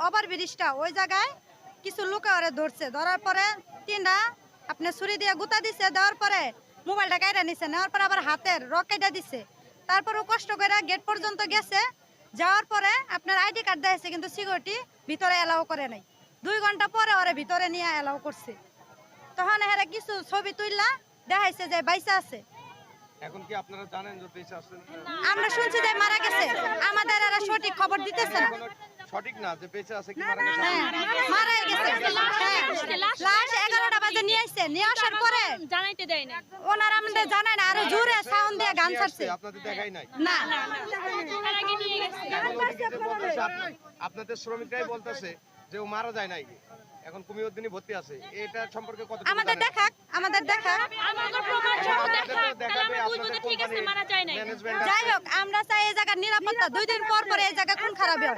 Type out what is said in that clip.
Over ব্রিজটা ওই জায়গায় কিছু লোকে ওরে ধরছে, ধরার পরে তিনটা আপনি ছুরি দিয়ে গুতা দিছে, দেওয়ার পরে মোবাইলটা কাইটা নিছে, নেওয়ার পরে আবার হাতের রক কাইটা দিছে। তারপরে কষ্ট করে গেট পর্যন্ত গেছে, যাওয়ার পরে আপনার আইডি কার্ড দিয়েছে, কিন্তু সিকিউরিটি ভিতরে এলাও করে নাই। 2 ঘন্টা পরে ওরে ভিতরে নিয়ে এলাও করছে। তখন এরা কিছু ছবি তুললা দেখাইছে যে বাইসা আছে। এখন কি আপনারা জানেন যে বেঁচে আছেন? আমরা শুনছি যে মারা গেছে, আমাদের এরা সঠিক খবর দিতেছে না। এখনো সঠিক না যে বেঁচে আছে কি মারা গেছে? হ্যাঁ, মারা গেছে। লাশ 11টা বাজে নিয়ে আসছে, নিয়ে আসার পরে জানাইতে দেয় না। ওনারা আমাদের জানায় না, আরো জোরে সাউন্ড দিয়ে গান ছাড়ছে। আপনাদের দেখাই নাই? না তার আগে নিয়ে গেছে। এখন ওদিকে যে বলতেছে আপনাদের শ্রমিকরাই বলতেছে যে ও মারা যায় নাই, এখন কুমিউদ্দিনই ভর্তি আছে। এটা সম্পর্কে কত আমাদের দেখাক, আমাদের দেখাক। আমাদের প্রমাণ সহ দেখা, তাহলে আমরা বুঝবো যে ঠিক আছে মারা যায় নাই। যাই হোক, আমরা চাই এই জায়গার নিরাপত্তা। 2 দিন পর পর এই জায়গা খুন খারাপ হয়।